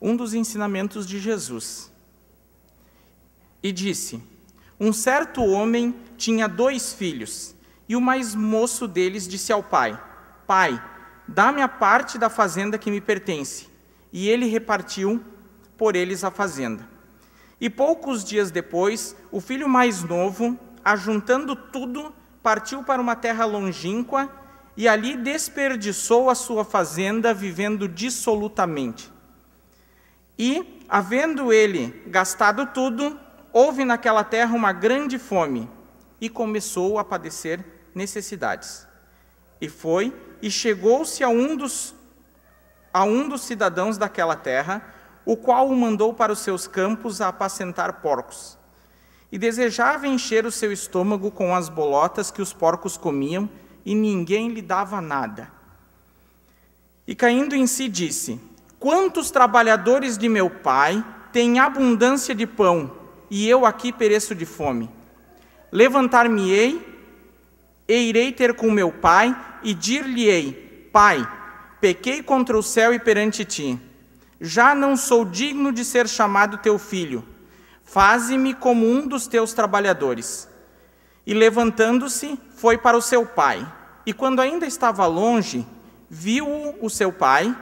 um dos ensinamentos de Jesus. E disse: um certo homem tinha 2 filhos, e o mais moço deles disse ao pai: Pai, dá-me a parte da fazenda que me pertence. E ele repartiu por eles a fazenda. E poucos dias depois, o filho mais novo, ajuntando tudo, partiu para uma terra longínqua e ali desperdiçou a sua fazenda, vivendo dissolutamente. E, havendo ele gastado tudo, houve naquela terra uma grande fome, e começou a padecer necessidades. E foi, e chegou-se a um dos cidadãos daquela terra, o qual o mandou para os seus campos a apacentar porcos. E desejava encher o seu estômago com as bolotas que os porcos comiam, e ninguém lhe dava nada. E caindo em si disse: quantos trabalhadores de meu pai têm abundância de pão, e eu aqui pereço de fome? Levantar-me-ei, e irei ter com meu pai, e dir-lhe-ei: Pai, pequei contra o céu e perante ti. Já não sou digno de ser chamado teu filho. Faze-me como um dos teus trabalhadores. E levantando-se, foi para o seu pai. E quando ainda estava longe, viu-o o seu pai,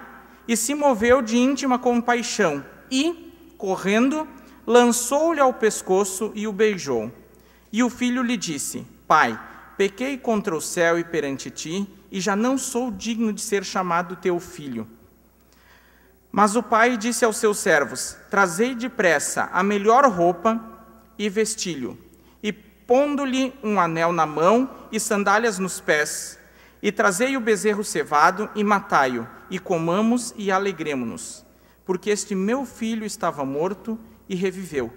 e se moveu de íntima compaixão, e, correndo, lançou-lhe ao pescoço e o beijou. E o filho lhe disse: Pai, pequei contra o céu e perante ti, e já não sou digno de ser chamado teu filho. Mas o pai disse aos seus servos: trazei depressa a melhor roupa e vestilho, e pondo-lhe um anel na mão e sandálias nos pés, e trazei o bezerro cevado e matai-o, e comamos e alegremo-nos, porque este meu filho estava morto e reviveu,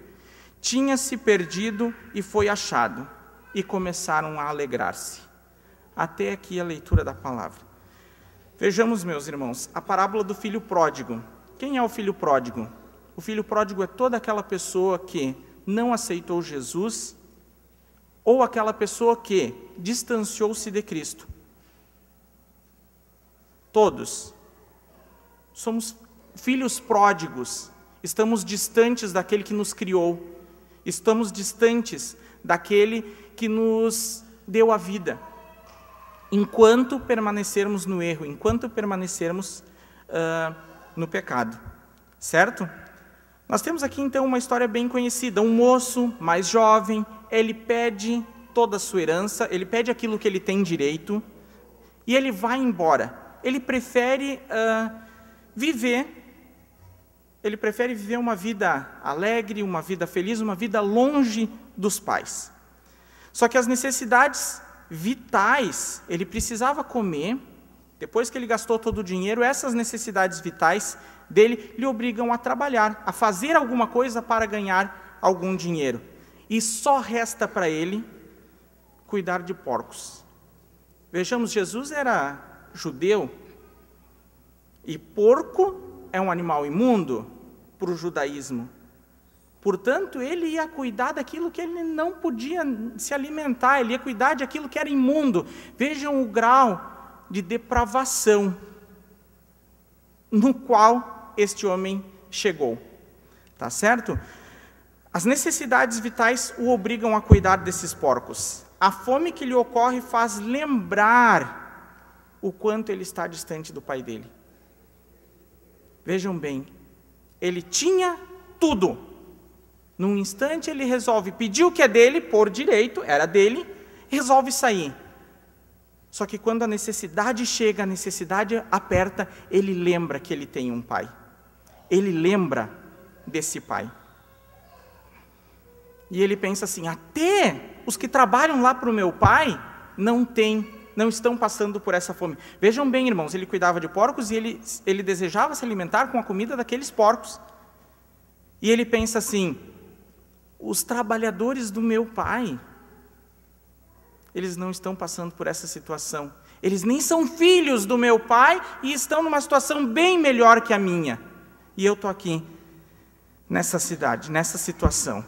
tinha-se perdido e foi achado, e começaram a alegrar-se. Até aqui a leitura da palavra. Vejamos, meus irmãos, a parábola do filho pródigo. Quem é o filho pródigo? O filho pródigo é toda aquela pessoa que não aceitou Jesus, ou aquela pessoa que distanciou-se de Cristo. Todos somos filhos pródigos, estamos distantes daquele que nos criou, estamos distantes daquele que nos deu a vida, enquanto permanecermos no erro, enquanto permanecermos no pecado, certo? Nós temos aqui então uma história bem conhecida, um moço mais jovem, ele pede toda a sua herança, ele pede aquilo que ele tem direito, e ele vai embora. Ele prefere viver uma vida alegre, uma vida feliz, uma vida longe dos pais. Só que as necessidades vitais, ele precisava comer. Depois que ele gastou todo o dinheiro, essas necessidades vitais dele lhe obrigam a trabalhar, a fazer alguma coisa para ganhar algum dinheiro. E só resta para ele cuidar de porcos. Vejamos, Jesus era judeu, e porco é um animal imundo para o judaísmo. Portanto, ele ia cuidar daquilo que ele não podia se alimentar, ele ia cuidar daquilo que era imundo. Vejam o grau de depravação no qual este homem chegou. Tá certo? As necessidades vitais o obrigam a cuidar desses porcos. A fome que lhe ocorre faz lembrar o quanto ele está distante do pai dele. Vejam bem, ele tinha tudo. Num instante ele resolve pedir o que é dele, por direito, era dele, resolve sair. Só que quando a necessidade chega, a necessidade aperta, ele lembra que ele tem um pai. Ele lembra desse pai. E ele pensa assim: até os que trabalham lá para o meu pai não estão passando por essa fome. Vejam bem, irmãos, ele cuidava de porcos e ele desejava se alimentar com a comida daqueles porcos. E ele pensa assim: os trabalhadores do meu pai, eles não estão passando por essa situação. Eles nem são filhos do meu pai e estão numa situação bem melhor que a minha. E eu estou aqui, nessa cidade, nessa situação.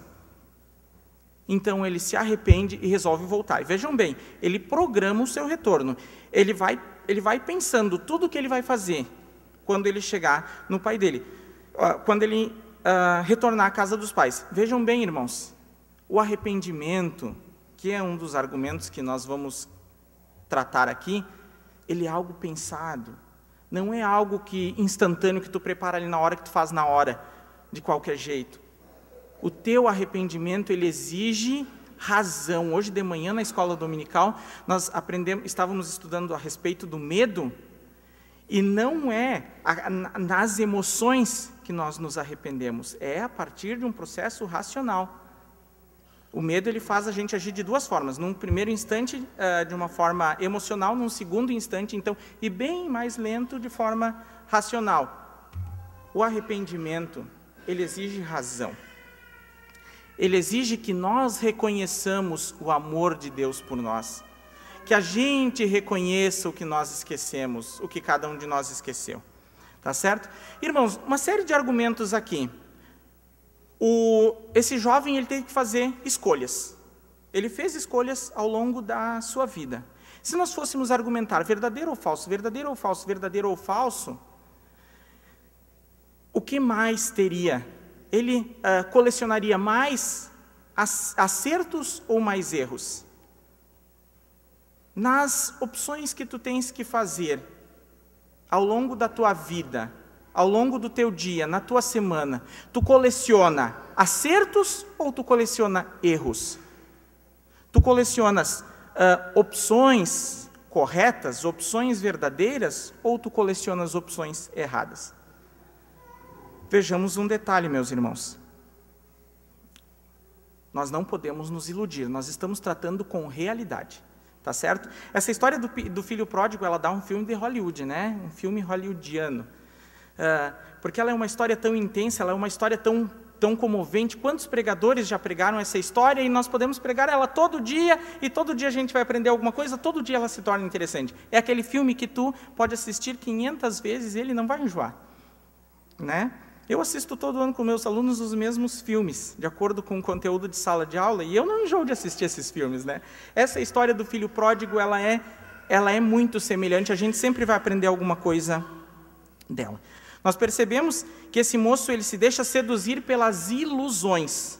Então ele se arrepende e resolve voltar. E vejam bem, ele programa o seu retorno. Ele vai pensando tudo o que ele vai fazer quando ele chegar no pai dele. quando ele retornar à casa dos pais. Vejam bem, irmãos, o arrependimento, que é um dos argumentos que nós vamos tratar aqui, ele é algo pensado. Não é algo instantâneo que tu prepara ali na hora, que tu faz na hora, de qualquer jeito. O teu arrependimento, ele exige razão. Hoje de manhã, na escola dominical, nós estávamos estudando a respeito do medo, e não é nas emoções que nós nos arrependemos, é a partir de um processo racional. O medo, ele faz a gente agir de duas formas. Num primeiro instante, de uma forma emocional, num segundo instante, então, e bem mais lento, de forma racional. O arrependimento, ele exige razão. Ele exige que nós reconheçamos o amor de Deus por nós. Que a gente reconheça o que nós esquecemos, o que cada um de nós esqueceu. Tá certo? Irmãos, uma série de argumentos aqui. Esse jovem, ele teve que fazer escolhas. Ele fez escolhas ao longo da sua vida. Se nós fôssemos argumentar verdadeiro ou falso, verdadeiro ou falso, verdadeiro ou falso, o que mais teria? Ele colecionaria mais acertos ou mais erros? Nas opções que tu tens que fazer ao longo da tua vida, ao longo do teu dia, na tua semana, tu coleciona acertos ou tu coleciona erros? Tu colecionas opções corretas, opções verdadeiras, ou tu colecionas opções erradas? Vejamos um detalhe, meus irmãos. Nós não podemos nos iludir, nós estamos tratando com realidade. Tá certo? Essa história do filho pródigo, ela dá um filme de Hollywood, né? Um filme hollywoodiano. Porque ela é uma história tão intensa, ela é uma história tão comovente. Quantos pregadores já pregaram essa história e nós podemos pregar ela todo dia, e todo dia a gente vai aprender alguma coisa, todo dia ela se torna interessante. É aquele filme que tu pode assistir 500 vezes e ele não vai enjoar. Né? Eu assisto todo ano com meus alunos os mesmos filmes, de acordo com o conteúdo de sala de aula, e eu não enjoo de assistir esses filmes, né? Essa história do filho pródigo, ela é muito semelhante, a gente sempre vai aprender alguma coisa dela. Nós percebemos que esse moço, ele se deixa seduzir pelas ilusões.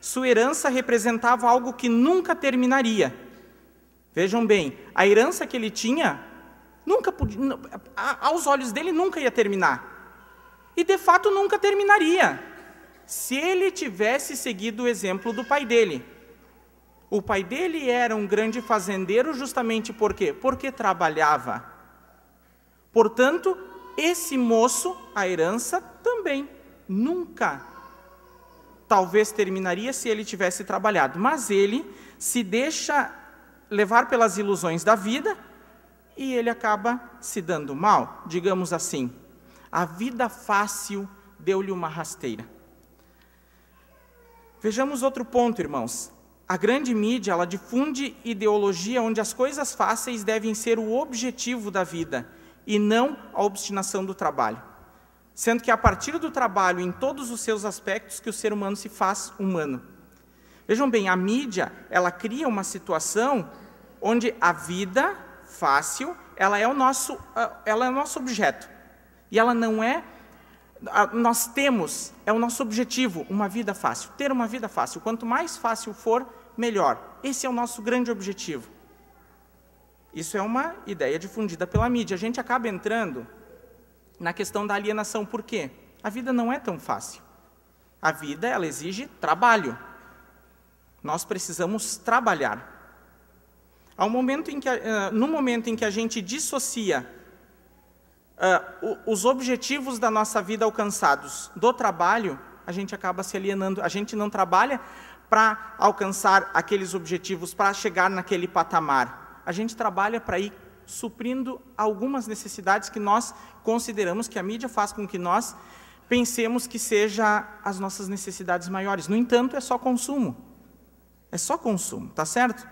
Sua herança representava algo que nunca terminaria. Vejam bem, a herança que ele tinha, nunca podia, aos olhos dele, nunca ia terminar. E, de fato, nunca terminaria, se ele tivesse seguido o exemplo do pai dele. O pai dele era um grande fazendeiro justamente por quê? Porque trabalhava. Portanto, esse moço, a herança também nunca, talvez terminaria se ele tivesse trabalhado. Mas ele se deixa levar pelas ilusões da vida e ele acaba se dando mal, digamos assim. A vida fácil deu-lhe uma rasteira. Vejamos outro ponto, irmãos. A grande mídia, ela difunde ideologia onde as coisas fáceis devem ser o objetivo da vida e não a obstinação do trabalho. Sendo que é a partir do trabalho, em todos os seus aspectos, que o ser humano se faz humano. Vejam bem, a mídia, ela cria uma situação onde a vida fácil, ela é o nosso objeto. E ela não é, nós temos, é o nosso objetivo, uma vida fácil. Ter uma vida fácil. Quanto mais fácil for, melhor. Esse é o nosso grande objetivo. Isso é uma ideia difundida pela mídia. A gente acaba entrando na questão da alienação. Por quê? A vida não é tão fácil. A vida, ela exige trabalho. Nós precisamos trabalhar. No momento em que a gente dissocia os objetivos da nossa vida alcançados do trabalho, a gente acaba se alienando. A gente não trabalha para alcançar aqueles objetivos, para chegar naquele patamar. A gente trabalha para ir suprindo algumas necessidades que nós consideramos que a mídia faz com que nós pensemos que sejam as nossas necessidades maiores. No entanto, é só consumo. É só consumo, tá certo?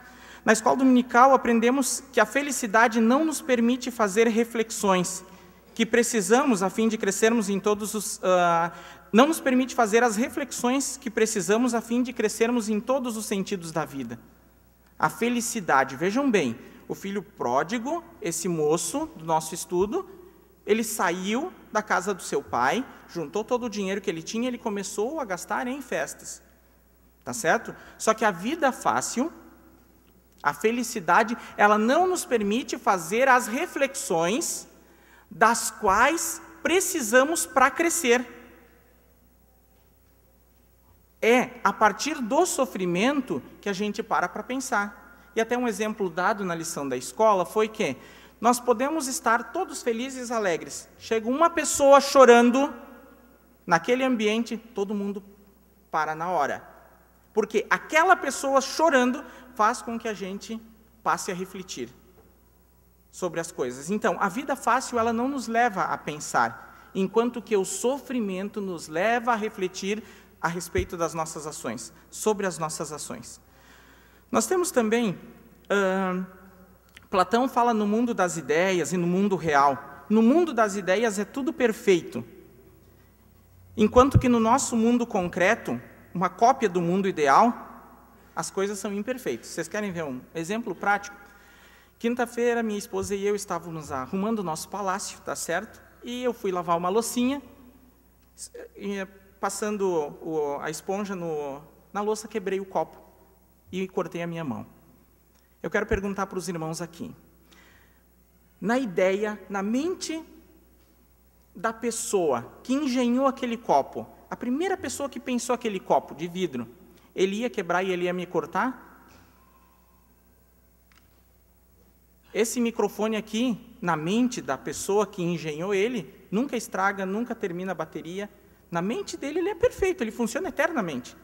Na escola dominical, aprendemos que a felicidade não nos permite fazer reflexões que precisamos a fim de crescermos em todos os... não nos permite fazer as reflexões que precisamos a fim de crescermos em todos os sentidos da vida. A felicidade, vejam bem, o filho pródigo, esse moço do nosso estudo, ele saiu da casa do seu pai, juntou todo o dinheiro que ele tinha e ele começou a gastar em festas. Tá certo? Só que a vida fácil, a felicidade, ela não nos permite fazer as reflexões das quais precisamos para crescer. É a partir do sofrimento que a gente para pensar. E até um exemplo dado na lição da escola foi que nós podemos estar todos felizes e alegres. Chega uma pessoa chorando, naquele ambiente, todo mundo para na hora. Porque aquela pessoa chorando faz com que a gente passe a refletir sobre as coisas. Então, a vida fácil, ela não nos leva a pensar, enquanto que o sofrimento nos leva a refletir a respeito das nossas ações, sobre as nossas ações. Nós temos também, Platão fala no mundo das ideias e no mundo real. No mundo das ideias é tudo perfeito, enquanto que no nosso mundo concreto, uma cópia do mundo ideal, as coisas são imperfeitas. Vocês querem ver um exemplo prático? Quinta-feira, minha esposa e eu estávamos arrumando o nosso palácio, tá certo? E eu fui lavar uma loucinha, e passando a esponja na louça, quebrei o copo e cortei a minha mão. Eu quero perguntar para os irmãos aqui. Na ideia, na mente da pessoa que engenhou aquele copo, a primeira pessoa que pensou aquele copo de vidro, ele ia quebrar e ele ia me cortar? Esse microfone aqui, na mente da pessoa que engenhou ele, nunca estraga, nunca termina a bateria. Na mente dele, ele é perfeito, ele funciona eternamente.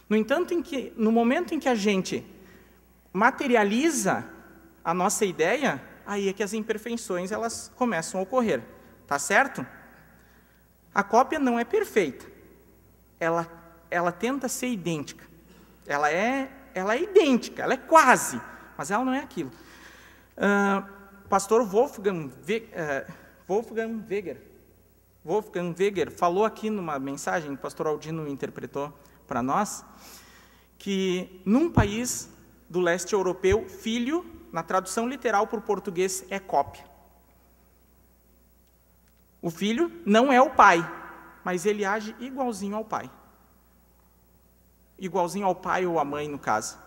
No entanto, no momento em que a gente materializa a nossa ideia, aí é que as imperfeições elas começam a ocorrer. Tá certo? A cópia não é perfeita. Ela tenta ser idêntica. Ela é idêntica, ela é quase, mas ela não é aquilo. Pastor Wolfgang Weger falou aqui numa mensagem, o pastor Aldino interpretou para nós, que num país do leste europeu, filho, na tradução literal para o português, é cópia. O filho não é o pai, mas ele age igualzinho ao pai. Igualzinho ao pai ou à mãe, no caso.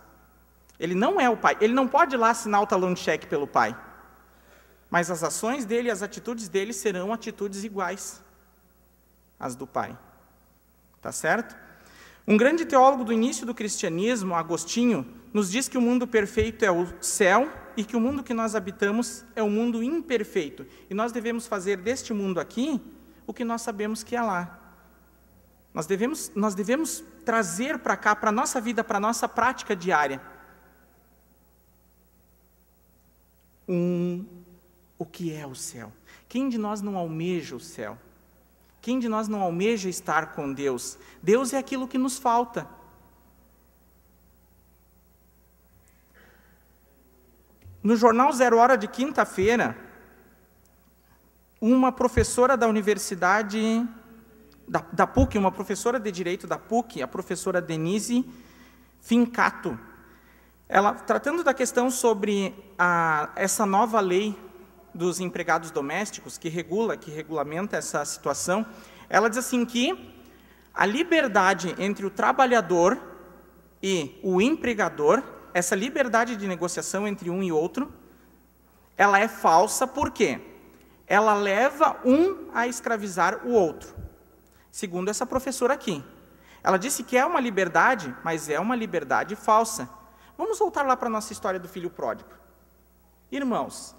Ele não é o pai. Ele não pode ir lá assinar o talão de cheque pelo pai. Mas as ações dele, as atitudes dele serão atitudes iguais às do pai. Tá certo? Um grande teólogo do início do cristianismo, Agostinho, nos diz que o mundo perfeito é o céu e que o mundo que nós habitamos é o mundo imperfeito. E nós devemos fazer deste mundo aqui o que nós sabemos que é lá. Nós devemos trazer para cá, para a nossa vida, para a nossa prática diária, o que é o céu. Quem de nós não almeja o céu? Quem de nós não almeja estar com Deus? Deus é aquilo que nos falta. No jornal Zero Hora de quinta-feira, uma professora da universidade da PUC, uma professora de Direito da PUC, a professora Denise Fincato, ela, tratando da questão sobre essa nova lei dos empregados domésticos, que regulamenta essa situação, ela diz assim que a liberdade entre o trabalhador e o empregador, essa liberdade de negociação entre um e outro, ela é falsa, por quê? Ela leva um a escravizar o outro. Segundo essa professora aqui. Ela disse que é uma liberdade, mas é uma liberdade falsa. Vamos voltar lá para a nossa história do filho pródigo. Irmãos,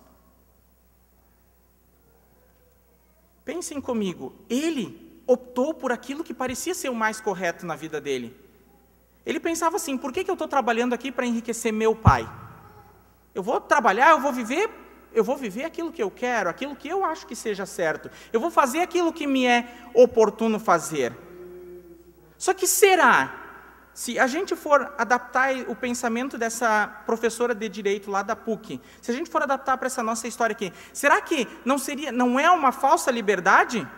pensem comigo, ele optou por aquilo que parecia ser o mais correto na vida dele. Ele pensava assim, por que eu estou trabalhando aqui para enriquecer meu pai? Eu vou trabalhar, eu vou viver aquilo que eu quero, aquilo que eu acho que seja certo. Eu vou fazer aquilo que me é oportuno fazer. Só que será, se a gente for adaptar o pensamento dessa professora de Direito lá da PUC, se a gente for adaptar para essa nossa história aqui, será que não é uma falsa liberdade?